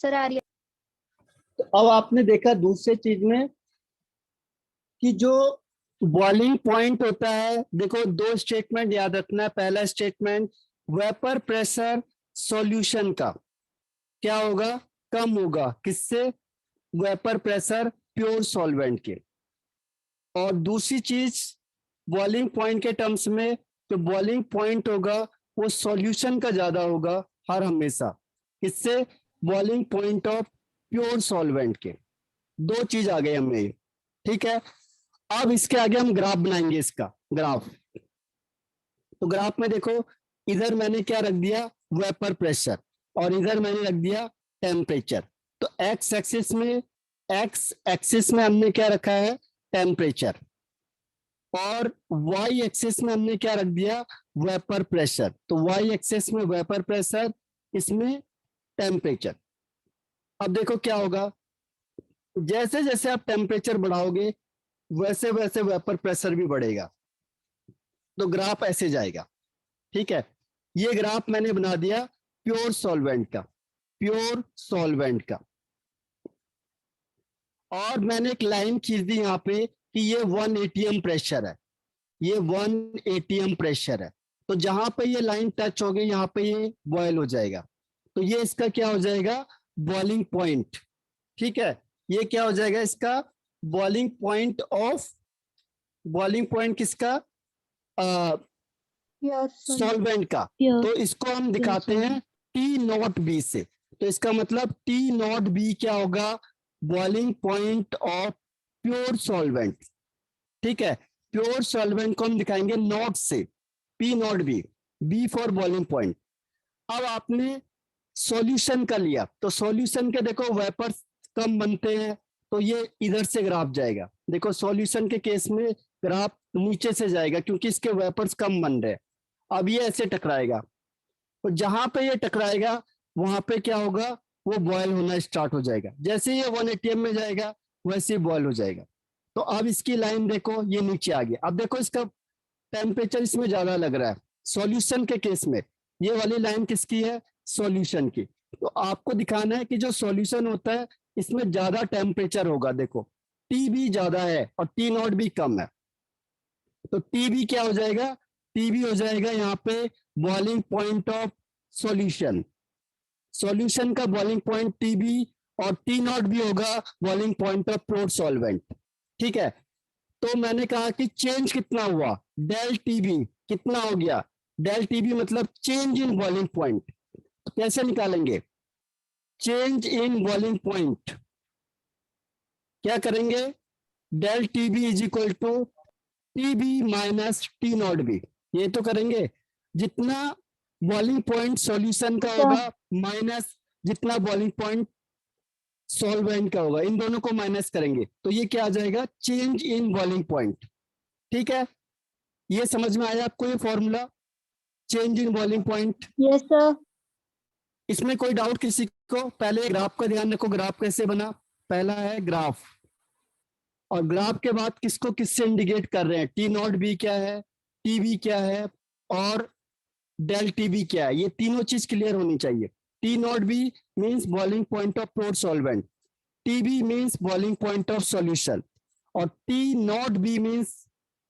Sir आ रही है। तो अब आपने देखा दूसरे चीज में कि जो बॉइलिंग पॉइंट होता है, देखो दो स्टेटमेंट याद रखना है। पहला स्टेटमेंट वेपर प्रेशर सॉल्यूशन का क्या होगा, कम होगा, किससे, वेपर प्रेशर प्योर सॉल्वेंट के। और दूसरी चीज बॉइलिंग पॉइंट के टर्म्स में जो बॉइलिंग पॉइंट होगा वो सॉल्यूशन का ज्यादा होगा हर हमेशा, किससे, boiling point of pure solvent के। दो चीज आ गई हमें ये, ठीक है। अब इसके आगे हम ग्राफ बनाएंगे, इसका ग्राफ। तो ग्राफ में देखो, इधर मैंने क्या रख दिया, वेपर प्रेशर, और इधर मैंने रख दिया टेम्परेचर। तो एक्स एक्सिस में हमने क्या रखा है, टेम्परेचर, और वाई एक्सिस में हमने क्या रख दिया, वेपर प्रेशर। तो वाई एक्सिस में वेपर प्रेशर, इसमें टेम्परेचर। अब देखो क्या होगा, जैसे जैसे आप टेम्परेचर बढ़ाओगे वैसे वैसे वेपर प्रेशर भी बढ़ेगा। तो ग्राफ ऐसे जाएगा, ठीक है। ये ग्राफ मैंने बना दिया प्योर सॉल्वेंट का, प्योर सॉल्वेंट का। और मैंने एक लाइन खींच दी यहाँ पे कि ये 1 atm प्रेशर है, ये 1 atm प्रेशर है। तो जहां पे ये लाइन टच होगी यहाँ पे ये बॉयल हो जाएगा। तो ये इसका क्या हो जाएगा, बॉइलिंग पॉइंट, ठीक है। ये क्या हो जाएगा इसका, boiling point of, boiling point किसका, सॉल्वेंट का। तो इसको हम दिखाते हैं टी नॉट बी से। तो इसका मतलब टी नॉट बी क्या होगा, boiling point of pure solvent, ठीक है। प्योर सॉल्वेंट को हम दिखाएंगे नॉट से, P not B, B for boiling point. अब आपने सॉल्यूशन का लिया, तो सॉल्यूशन के देखो वेपर कम बनते हैं, तो ये इधर से ग्राफ जाएगा। देखो सॉल्यूशन के केस में ग्राफ नीचे से जाएगा क्योंकि इसके वेपर्स कम बन रहे हैं। अब ये ऐसे टकराएगा, तो जहां पे ये टकराएगा वहां पे क्या होगा, वो बॉयल होना स्टार्ट हो जाएगा। जैसे ये 1 atm में जाएगा वैसे ही बॉयल हो जाएगा। तो अब इसकी लाइन देखो, ये नीचे आ गया। अब देखो इसका टेम्परेचर इसमें ज्यादा लग रहा है सॉल्यूशन के केस में। ये वाली लाइन किसकी है, सॉल्यूशन की। तो आपको दिखाना है कि जो सॉल्यूशन होता है इसमें ज्यादा टेम्परेचर होगा। देखो टी भी ज्यादा है और टी नॉट भी कम है। तो टी भी क्या हो जाएगा, टी भी हो जाएगा यहाँ पे boiling point of solution, solution का बॉइलिंग पॉइंट टी बी, और टी नॉट भी होगा boiling point of pure solvent, ठीक है। तो मैंने कहा कि चेंज कितना हुआ, डेल टी बी कितना हो गया, डेल टी बी मतलब चेंज इन बॉइलिंग पॉइंट। कैसे निकालेंगे, चेंज इन बॉइलिंग पॉइंट क्या करेंगे, del T B is equal to T B minus T not B. ये तो करेंगे, जितना बॉइलिंग पॉइंट सॉल्यूशन का होगा माइनस जितना बॉइलिंग पॉइंट सॉल्वेंट का होगा, इन दोनों को माइनस करेंगे तो ये क्या आ जाएगा, चेंज इन बॉइलिंग पॉइंट, ठीक है। ये समझ में आया आपको ये formula, change in boiling point. Yes sir. इसमें कोई डाउट किसी को, पहले ग्राफ का ध्यान रखो, ग्राफ कैसे बना, पहला है ग्राफ, और ग्राफ के बाद किसको किससे इंडिकेट कर रहे हैं, टी नॉट बी क्या है, टी बी क्या है, और डेल टी बी क्या है। ये तीनों चीज क्लियर होनी चाहिए। T not B means boiling point of pure solvent, T B means boiling point of solution, और T not B means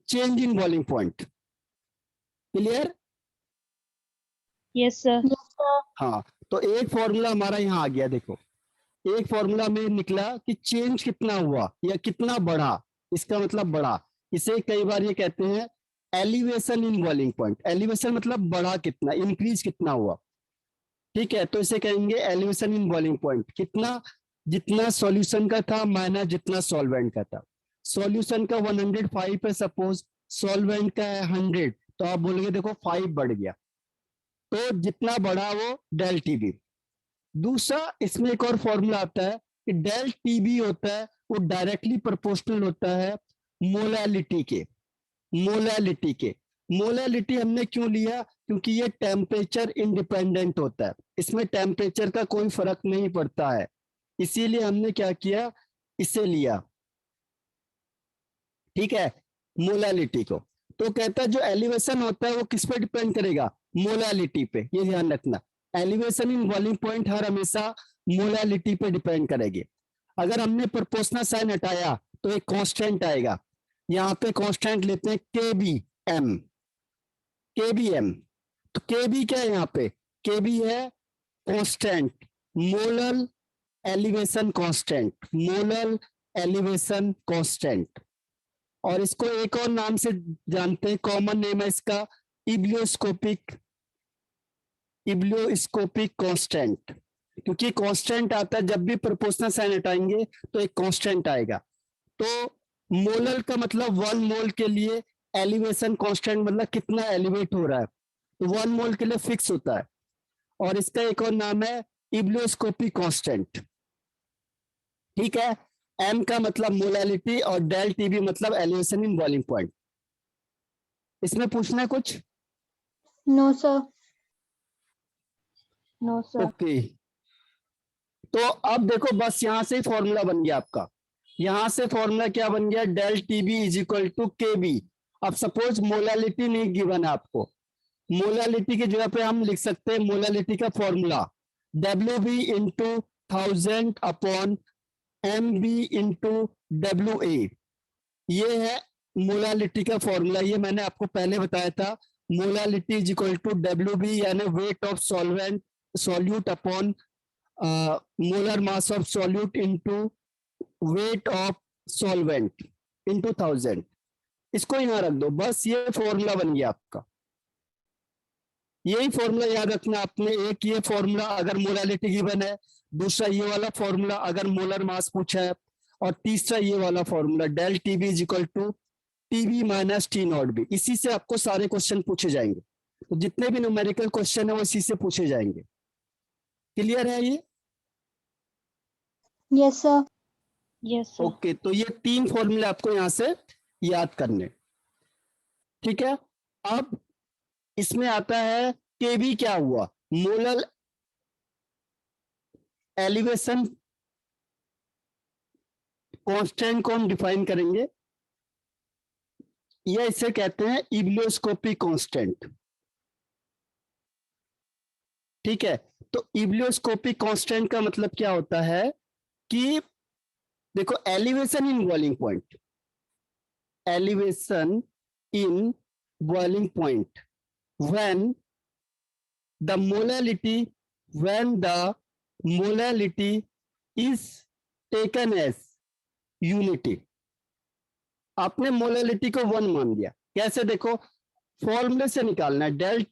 change in boiling point. Clear? Yes sir. हाँ, तो एक फॉर्मूला हमारा यहाँ आ गया। देखो एक फॉर्मूला में निकला कि चेंज कितना हुआ या कितना बढ़ा, इसका मतलब बढ़ा। इसे कई बार ये कहते हैं elevation in boiling point. Elevation मतलब बढ़ा कितना, इंक्रीज कितना हुआ, ठीक है। तो इसे कहेंगे एलिवेशन इन बॉइलिंग पॉइंट, कितना, जितना सॉल्यूशन का था माइनस जितना सॉल्वेंट का था। सॉल्यूशन का 105 है सपोज, सॉल्वेंट का है 100, तो आप बोलेंगे देखो 5 बढ़ गया, तो जितना बढ़ा वो डेल टी बी। दूसरा इसमें एक और फॉर्मूला आता है कि डेल टी बी होता है वो डायरेक्टली प्रोपोर्शनल होता है मोलैलिटी के, मोलैलिटी के। मोलैलिटी हमने क्यों लिया, क्योंकि ये टेम्परेचर इंडिपेंडेंट होता है, इसमें टेम्परेचर का कोई फर्क नहीं पड़ता है, इसीलिए हमने क्या किया, इसे लिया, ठीक है, मोलैलिटी को। तो कहता है जो एलिवेशन होता है वो किस पे डिपेंड करेगा, मोलैलिटी पे। ये ध्यान रखना, एलिवेशन इन बॉइलिंग पॉइंट हर हमेशा मोलालिटी पे डिपेंड करेगी। अगर हमने प्रोपोर्शनल साइन हटाया तो एक कांस्टेंट आएगा, यहाँ पे कांस्टेंट लेते हैं KBM। KBM तो KB क्या है यहाँ पे, KB है constant, molar elevation constant, molar elevation constant. और इसको एक और नाम से जानते हैं, कॉमन नेम है इसका इब्लियोस्कोपिक, इब्लियोस्कोपिक कांस्टेंट। क्योंकि कांस्टेंट आता है, जब भी प्रोपोर्शनल साइन हटाएंगे तो एक कांस्टेंट आएगा। तो मोलर का मतलब 1 मोल के लिए एलिवेशन कांस्टेंट मतलब कितना एलिवेट हो रहा है, तो 1 मोल के लिए फिक्स होता है। और इसका एक और नाम है इब्लियोस्कोपिक कांस्टेंट। ठीक है, एम का मतलब मोलालिटी और डेल टीबी मतलब एलिवेशन इन बॉइलिंग पॉइंट। इसमें पूछना है कुछ? No sir, no sir. Okay, तो अब देखो बस यहां से फॉर्मूला बन गया आपका। यहां से फॉर्मूला क्या बन गया, del TB is equal to KB। अब सपोज मोलालिटी नहीं गिवन है आपको, मोलालिटी की जगह पे हम लिख सकते हैं मोलालिटी का formula WB into 1000 upon MB into WA। ये है मोलालिटी का फॉर्मूला, ये मैंने आपको पहले बताया था। Molality is equal to WB यानी weight of solvent solute upon molar mass of solute into weight of solvent into 1000। इसको यहाँ रख दो, बस ये फॉर्मूला बन गया आपका। यही फॉर्मूला याद रखना आपने, एक ये फॉर्मूला अगर मोलालिटी गिवन है, दूसरा ये वाला फॉर्मूला अगर मोलर मास पूछा है, और तीसरा ये वाला formula del TB is equal to TB minus T not B. इसी से आपको सारे क्वेश्चन पूछे जाएंगे, तो जितने भी न्यूमेरिकल क्वेश्चन है वो इसी से पूछे जाएंगे। क्लियर है ये? Yes sir, yes sir. Okay, तो ये 3 फॉर्मूले आपको यहां से याद करने। ठीक है, अब इसमें आता है केबी क्या हुआ, मोलर एलिवेशन कांस्टेंट को हम डिफाइन करेंगे, या इसे कहते हैं इब्लियोस्कोपिक कांस्टेंट। ठीक है, तो इब्लियोस्कोपिक कांस्टेंट का मतलब क्या होता है कि देखो elevation in boiling point, elevation in boiling point when the molality when the molality is taken as unity। आपने मोलालिटी को 1 मान दिया, कैसे देखो फॉर्मूले से निकालना है, del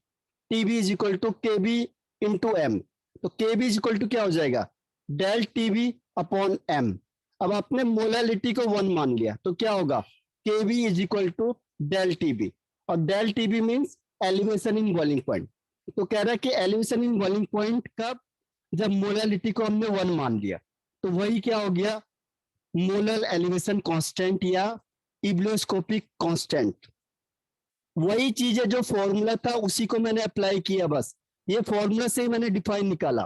TB is equal to KB into M. तो केबी इज इक्वल टू क्या हो जाएगा, डेल टीबी अपॉन एम। अब आपने मोलालिटी को 1 मान लिया तो क्या होगा, KB is equal to del TB, और del TB means elevation in boiling point. तो कह रहा है कि एलिवेशन इन बॉइलिंग पॉइंट का जब मोलालिटी को हमने 1 मान लिया तो वही क्या हो गया, मोलर एलिवेशन कांस्टेंट या इब्लियोस्कोपिक कांस्टेंट। वही चीज है जो फॉर्मूला था उसी को मैंने अप्लाई किया, बस ये फॉर्मूला से ही मैंने डिफाइन निकाला।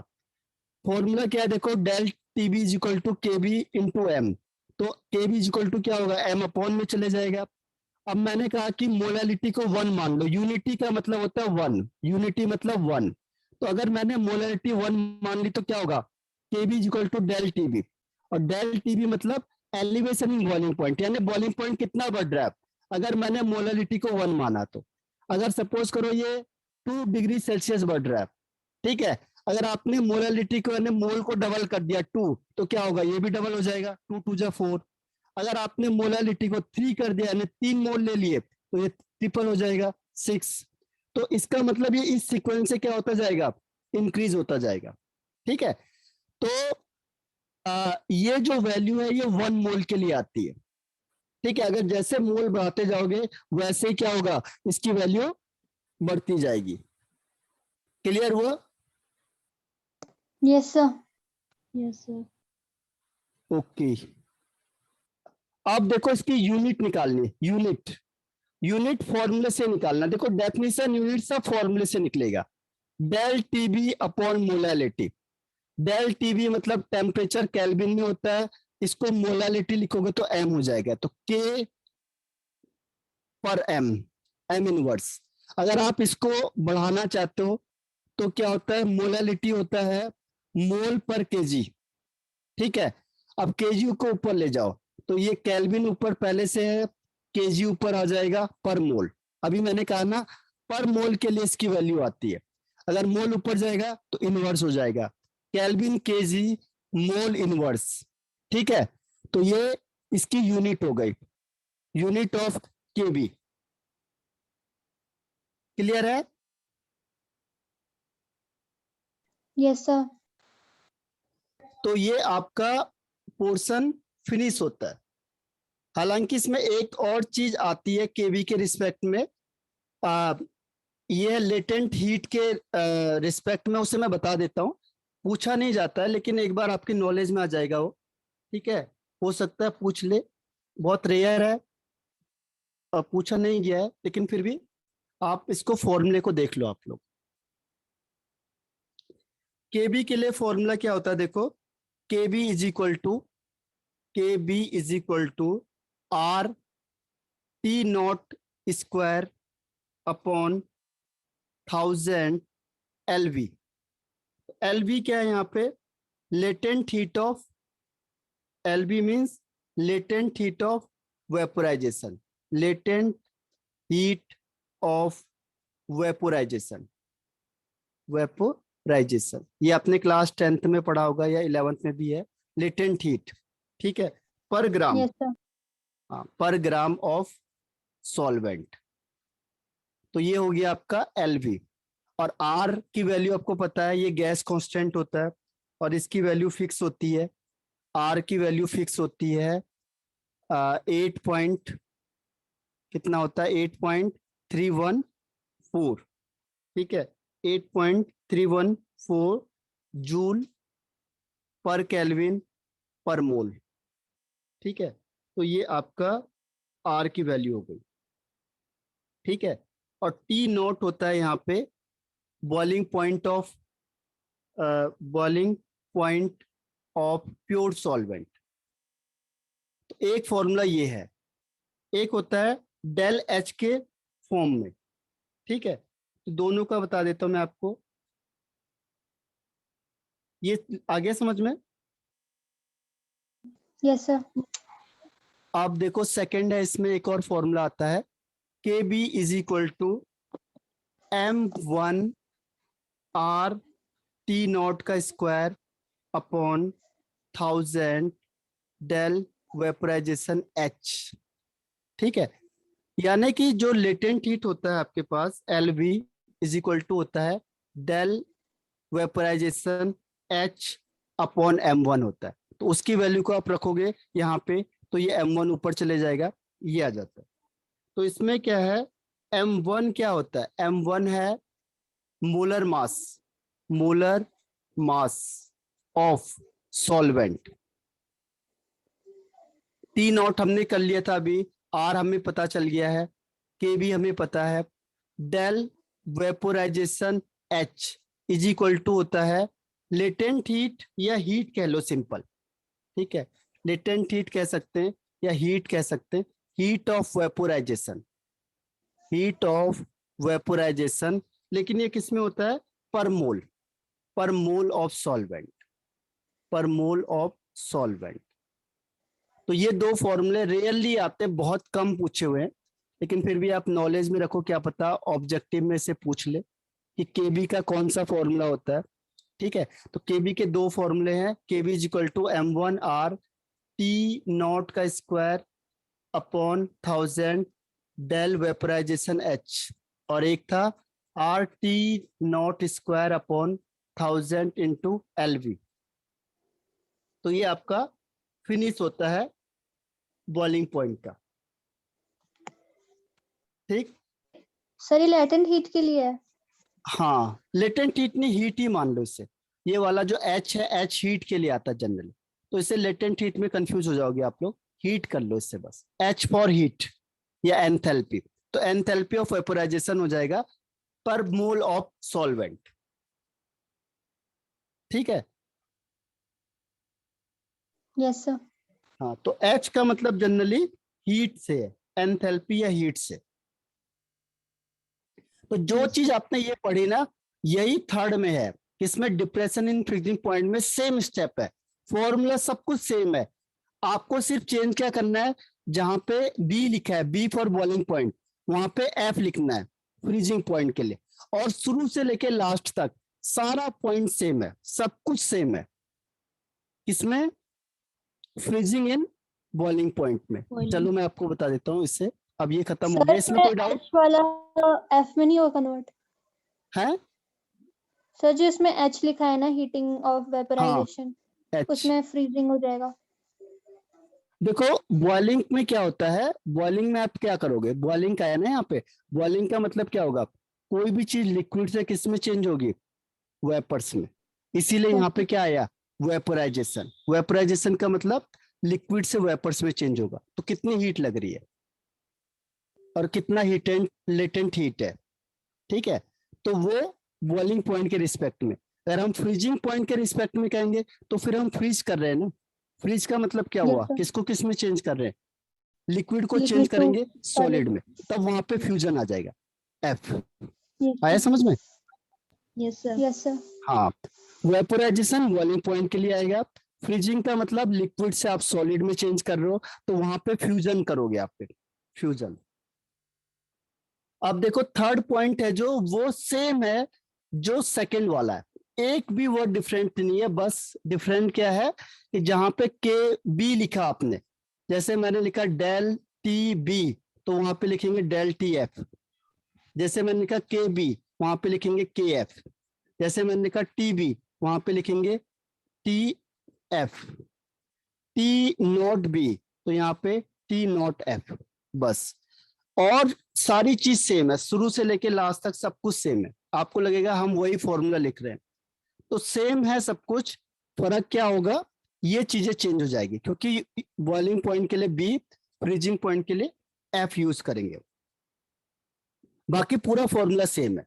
फॉर्मूला क्या है देखो, del TB is equal to KB into M. तो केबी इज इक्वल टू क्या होगा, एम अपॉन में चले जाएगा। अब मैंने कहा कि मोलालिटी को 1 मान लो, यूनिटी का मतलब होता है 1, यूनिटी मतलब 1। तो अगर मैंने मोलालिटी 1 मान ली तो क्या होगा, KB is equal to del TB, और डेल टीबी मतलब एलिवेशन इन बॉइलिंग पॉइंट, यानी बॉइलिंग पॉइंट कितना बढ़ रहा है अगर मैंने मोलालिटी को 1 माना तो। अगर सपोज करो ये 2 डिग्री सेल्सियस बढ़ रहा है, ठीक है, अगर आपने मोलालिटी को यानी मोल को डबल कर दिया 2, तो क्या होगा, ये भी डबल हो जाएगा, 2 2 जा 4। अगर आपने मोलालिटी को 3 कर दिया यानी 3 मोल ले लिए तो ये ट्रिपल हो जाएगा 6। तो इसका मतलब ये इस सीक्वेंस से क्या होता जाएगा, इंक्रीज होता जाएगा। ठीक है, तो ये जो वैल्यू है ये 1 मोल के लिए आती है। ठीक है, अगर जैसे मोल बढ़ाते जाओगे वैसे ही क्या होगा, इसकी वैल्यू बढ़ती जाएगी। क्लियर हुआ? Yes sir, yes sir. Okay, अब देखो इसकी यूनिट निकालनी, यूनिट यूनिट फॉर्मूले से निकालना। देखो डेफिनेशन यूनिट सब फॉर्मूले से निकलेगा, del TB upon molality. Del TB मतलब टेम्परेचर केल्विन में होता है, इसको मोलालिटी लिखोगे तो एम हो जाएगा, तो के पर एम, एम इनवर्स। अगर आप इसको बढ़ाना चाहते हो तो क्या होता है, मोलालिटी होता है मोल पर केजी, ठीक है। अब केजी को ऊपर ले जाओ, तो ये केल्विन ऊपर पहले से है, केजी ऊपर आ जाएगा पर मोल। अभी मैंने कहा ना पर मोल के लिए इसकी वैल्यू आती है, अगर मोल ऊपर जाएगा तो इनवर्स हो जाएगा, केल्विन केजी मोल इनवर्स, ठीक है। तो ये इसकी यूनिट हो गई, यूनिट ऑफ केबी। क्लियर है? Yes, sir. तो ये आपका पोर्शन फिनिश होता है। हालांकि इसमें एक और चीज आती है केवी के रिस्पेक्ट में, ये लेटेंट हीट के रिस्पेक्ट में, उसे मैं बता देता हूँ। पूछा नहीं जाता है लेकिन एक बार आपकी नॉलेज में आ जाएगा वो, ठीक है। हो सकता है पूछ ले, बहुत रेयर है, पूछा नहीं गया है, लेकिन फिर भी आप इसको फॉर्मूले को देख लो आप लोग। केबी के लिए फॉर्मूला क्या होता है देखो, KB is equal to R T nought square upon 1000 LV. LV क्या है यहाँ पे, latent heat of, LV means latent heat of vaporisation, latent heat of vaporisation, vaporisation ये आपने क्लास 10th में पढ़ा होगा या 11th में भी है, लेटेंट हीट, ठीक है, पर ग्राम, Yes, sir. हाँ, पर ग्राम ऑफ सॉल्वेंट। तो ये हो गया आपका एलवी। और आर की वैल्यू आपको पता है, ये गैस कांस्टेंट होता है और इसकी वैल्यू फिक्स होती है, आर की वैल्यू फिक्स होती है 8 पॉइंट कितना होता है, 8.314, ठीक है, 8.314 जूल पर केल्विन पर मोल, ठीक है। तो ये आपका आर की वैल्यू हो गई, ठीक है। और टी नोट होता है यहाँ पे boiling point of pure solvent. तो एक फॉर्मूला ये है, एक होता है डेल एच के फॉर्म में, ठीक है। तो दोनों का बता देता हूं मैं आपको, ये आगे समझ में। Yes, sir. आप देखो सेकंड है, इसमें एक और फॉर्मूला आता है, K B is equal to M1 R T nought का square upon 1000 del vaporisation H, ठीक है। यानी कि जो लेटेंट हीट होता है आपके पास L V is equal to होता है del vaporisation H upon M1 होता है। तो उसकी वैल्यू को आप रखोगे यहाँ पे, तो ये M1 ऊपर चले जाएगा, ये आ जाता है। तो इसमें क्या है, M1 क्या होता है, M1 है molar mass of solvent. T not हमने कर लिया था अभी, आर हमें पता चल गया है, के भी हमें पता है, del vaporisation H is equal to होता है लेटेंट हीट या हीट कह लो सिंपल, ठीक है। लेटेंट हीट कह सकते हैं या हीट कह सकते हैं, heat of vaporisation, heat of vaporisation, लेकिन ये किस में होता है, पर मोल ऑफ सॉल्वेंट, पर मोल ऑफ सॉल्वेंट। तो ये दो फॉर्मूले रेयरली आते हैं, बहुत कम पूछे हुए हैं, लेकिन फिर भी आप नॉलेज में रखो, क्या पता ऑब्जेक्टिव में से पूछ ले कि केबी का कौन सा फॉर्मूला होता है, ठीक है। तो केबी के दो फॉर्मूले हैं, KB is equal to M1 R T nought का square upon 1000 del vaporisation H, और एक था R T nought square upon 1000 into LV. तो ये आपका फिनिश होता है बॉइलिंग पॉइंट का, ठीक। सर ये लेटेंट हीट के लिए है। हाँ, लेटेंट हीट नहीं, हीट ही मान लो इसे, ये वाला जो एच है, एच हीट के लिए आता है जनरली, तो इसे लेटेंट हीट में कंफ्यूज हो जाओगे आप लोग, हीट कर लो इससे बस, एच फॉर हीट या एंथैल्पी। तो एंथैल्पी ऑफ वेपोराइजेशन हो जाएगा पर मोल ऑफ सॉल्वेंट, ठीक है। Yes, sir. हाँ, तो एच का मतलब जनरली हीट से है, एंथैल्पी या हीट से। तो जो Yes. चीज आपने ये पढ़ी ना, यही थर्ड में है, किसमें? डिप्रेशन इन फ्रीजिंग पॉइंट में सेम स्टेप है, फॉर्मूला सब कुछ सेम है। आपको सिर्फ चेंज क्या करना है, जहां पे बी लिखा है, बी फॉर बॉइलिंग पॉइंट, वहां पे एफ लिखना है फ्रीजिंग पॉइंट के लिए। और शुरू से लेके लास्ट तक सारा पॉइंट सेम है, सब कुछ सेम है। किसमें? फ्रीजिंग इन बॉइलिंग पॉइंट में। चलो मैं आपको बता देता हूँ इससे। अब ये खत्म हो सर गया, इसमें कोई डाउट H वाला F में नहीं होगा कन्वर्ट? है? सर जो इसमें H लिखा है ना, हीटिंग ऑफ वेपराइजेशन, एच उसमें फ्रीजिंग हो जाएगा। देखो बॉइलिंग में क्या होता है, बॉइलिंग में आप क्या करोगे, बॉइलिंग का है ना यहाँ पे, बॉइलिंग का मतलब क्या होगा, कोई भी चीज लिक्विड से किस में चेंज होगी? वेपर्स में। इसीलिए यहाँ पे क्या आया? वेपोराइजेशन। वेपोराइजेशन का मतलब लिक्विड से वेपर्स में चेंज होगा। तो कितनी हीट लग रही है और कितना हीटेंट लेटेंट हीट है, ठीक है? तो वो बॉइलिंग पॉइंट के रिस्पेक्ट में। अगर हम फ्रीजिंग पॉइंट के रिस्पेक्ट में कहेंगे तो फिर हम फ्रीज कर रहे हैं ना। फ्रीज का मतलब क्या Yes, हुआ, sir. किसको किस में चेंज कर रहे हैं? लिक्विड को चेंज लिक्विड टू करेंगे सॉलिड सॉलिड। में, तब वहां पे फ्यूजन आ जाएगा, एफ। Yes, आया sir. समझ में? Yes, sir. Yes, sir. हाँ, वेपोराइजेशन बॉइलिंग पॉइंट के लिए आएगा। फ्रीजिंग का मतलब लिक्विड से आप सॉलिड में चेंज कर रहे हो, तो वहां पे फ्यूजन करोगे आप, फिर फ्यूजन। अब देखो थर्ड पॉइंट है जो, वो सेम है जो सेकंड वाला है, एक भी वर्ड डिफरेंट नहीं है। बस डिफरेंट क्या है कि जहां पे के बी लिखा आपने, जैसे मैंने लिखा डेल टी बी, तो वहां पे लिखेंगे डेल टी एफ। जैसे मैंने लिखा के बी, वहां पे लिखेंगे के एफ। जैसे मैंने लिखा टी बी, वहां पे लिखेंगे T F. T not be, तो यहाँ पे टी नॉट एफ। बस, और सारी चीज सेम है, शुरू से लेके लास्ट तक सब कुछ सेम है। आपको लगेगा हम वही फॉर्मूला लिख रहे हैं, तो सेम है सब कुछ। फर्क क्या होगा, ये चीजें चेंज हो जाएगी, क्योंकि बॉइलिंग पॉइंट के लिए बी, फ्रीजिंग पॉइंट के लिए एफ यूज करेंगे। बाकी पूरा फॉर्मूला सेम है।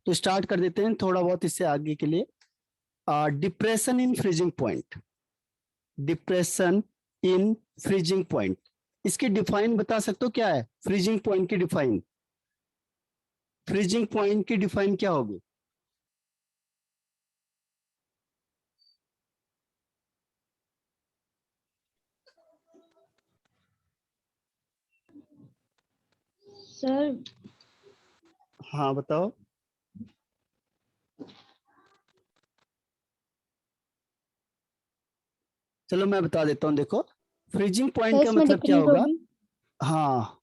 तो स्टार्ट कर देते हैं थोड़ा बहुत इससे आगे के लिए। Depression in freezing point. Depression in freezing point, इसकी डिफाइन बता सकते हो क्या है? फ्रीजिंग पॉइंट की डिफाइन, फ्रीजिंग पॉइंट की डिफाइन क्या होगी? सर हाँ बताओ। चलो मैं बता देता हूँ, देखो फ्रीजिंग पॉइंट का इसमें मतलब क्या डिक्रीज होगा। होगी हाँ,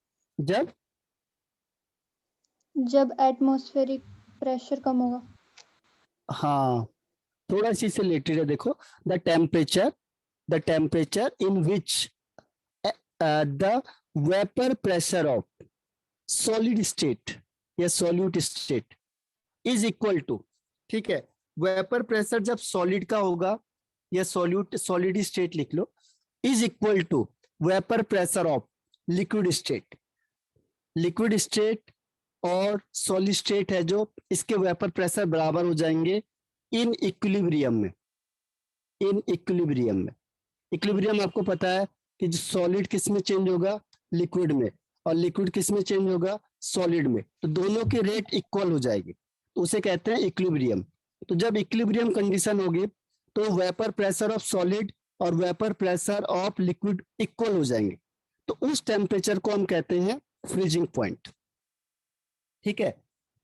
जब एटमॉस्फेरिक प्रेशर कम होगा। हाँ, थोड़ा सी से रिलेटेड है। देखो, the temperature in which the vapour pressure of solid state या solute state is equal to, ठीक है, वेपर प्रेशर जब सॉलिड का होगा या सॉलिड स्टेट लिख लो, is equal to vapour pressure of liquid state. Liquid state और सॉलिड स्टेट है जो, इसके वेपर प्रेशर बराबर हो जाएंगे इन इक्विलिब्रियम में। इन इक्विलिब्रियम में, इक्विलिब्रियम आपको पता है कि जो सॉलिड किस में चेंज होगा? लिक्विड में, और लिक्विड किस में चेंज होगा? सॉलिड में। तो दोनों की रेट इक्वल हो जाएगी, तो उसे कहते हैं इक्विलिब्रियम। तो जब इक्विलिब्रियम कंडीशन होगी तो वेपर प्रेशर ऑफ सॉलिड और vapour pressure of liquid equal हो जाएंगे, तो उस टेम्परेचर को हम कहते हैं फ्रीजिंग पॉइंट। ठीक है,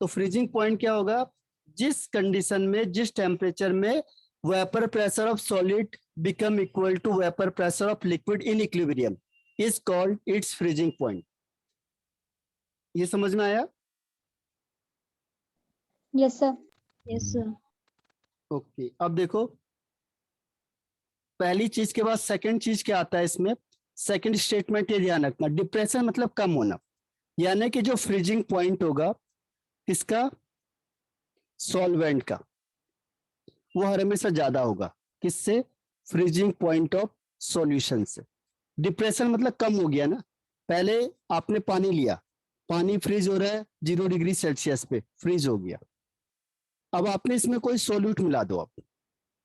तो फ्रीजिंग पॉइंट क्या होगा? जिस कंडीशन में, जिस टेम्परेचर में vapour pressure of solid become equal to vapor pressure of liquid in equilibrium is called its freezing point. ये समझ में आया? Yes sir. Yes sir. Okay, अब देखो पहली चीज के बाद सेकंड चीज क्या आता है इसमें? सेकंड स्टेटमेंट ये ध्यान रखना, डिप्रेशन मतलब कम होना, यानी कि जो फ्रीजिंग पॉइंट होगा किसका? सॉल्वेंट का, वो हमेशा ज्यादा होगा। किससे? फ्रीजिंग पॉइंट ऑफ सॉल्यूशन से। डिप्रेशन मतलब कम हो गया ना, पहले आपने पानी लिया, पानी फ्रीज हो रहा है 0 डिग्री सेल्सियस पे, फ्रीज हो गया। अब आपने इसमें कोई सोल्यूट मिला दो,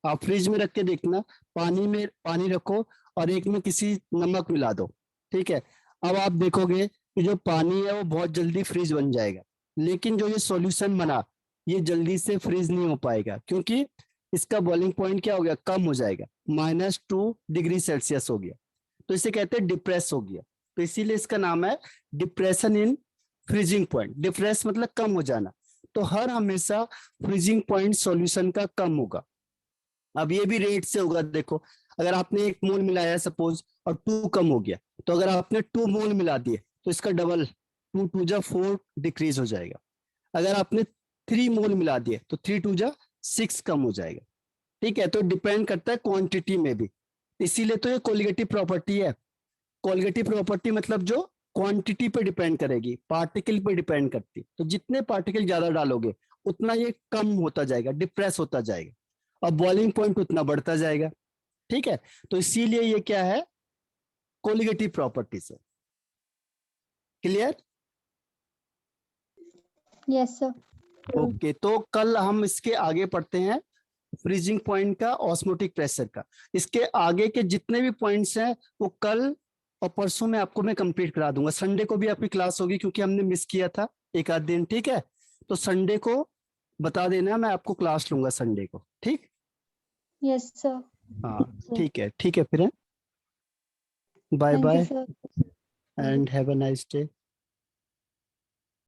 आप फ्रिज में रख के देखना, पानी में पानी रखो और एक में किसी नमक मिला दो, ठीक है, अब आप देखोगे कि जो पानी है वो बहुत जल्दी फ्रीज बन जाएगा, लेकिन जो ये सॉल्यूशन बना ये जल्दी से फ्रीज नहीं हो पाएगा, क्योंकि इसका बॉइलिंग पॉइंट क्या हो गया, कम हो जाएगा, -2 डिग्री सेल्सियस हो गया, तो इसे कहते हैं डिप्रेस हो गया। तो इसीलिए इसका नाम है depression in freezing point. Depress मतलब कम हो जाना, तो हर हमेशा फ्रीजिंग पॉइंट सॉल्यूशन का कम होगा। अब ये भी रेट से होगा, देखो अगर आपने 1 मोल मिलाया सपोज और 2 कम हो गया, तो अगर आपने 2 मोल मिला दिए तो इसका डबल 2 2 जा 4 डिक्रीज हो जाएगा। अगर आपने 3 मोल मिला दिए तो 3 2 जा 6 कम हो जाएगा। ठीक है, तो डिपेंड करता है क्वांटिटी में भी, इसीलिए तो ये कोलिगेटिव प्रॉपर्टी है। कोलिगेटिव प्रॉपर्टी मतलब जो क्वांटिटी पे डिपेंड करेगी, पार्टिकल पे डिपेंड करती, तो जितने पार्टिकल ज्यादा डालोगे उतना ये कम होता जाएगा, डिप्रेस होता जाएगा, और बॉइलिंग पॉइंट उतना बढ़ता जाएगा। ठीक है, तो इसीलिए ये क्या है, कोलिगेटिव प्रॉपर्टीज है। क्लियर? Yes sir. ओके, तो कल हम इसके आगे पढ़ते हैं फ्रीजिंग पॉइंट का, ऑस्मोटिक प्रेशर का। इसके आगे के जितने भी पॉइंट्स हैं वो कल और परसों में आपको मैं कंप्लीट करा दूंगा। संडे को भी आपकी क्लास होगी, क्योंकि हमने मिस किया था एक आध दिन। ठीक है, तो संडे को बता देना, मैं आपको क्लास लूंगा संडे को। ठीक? Yes sir. हाँ ठीक है फिर, bye thank you bye sir. And have a nice day.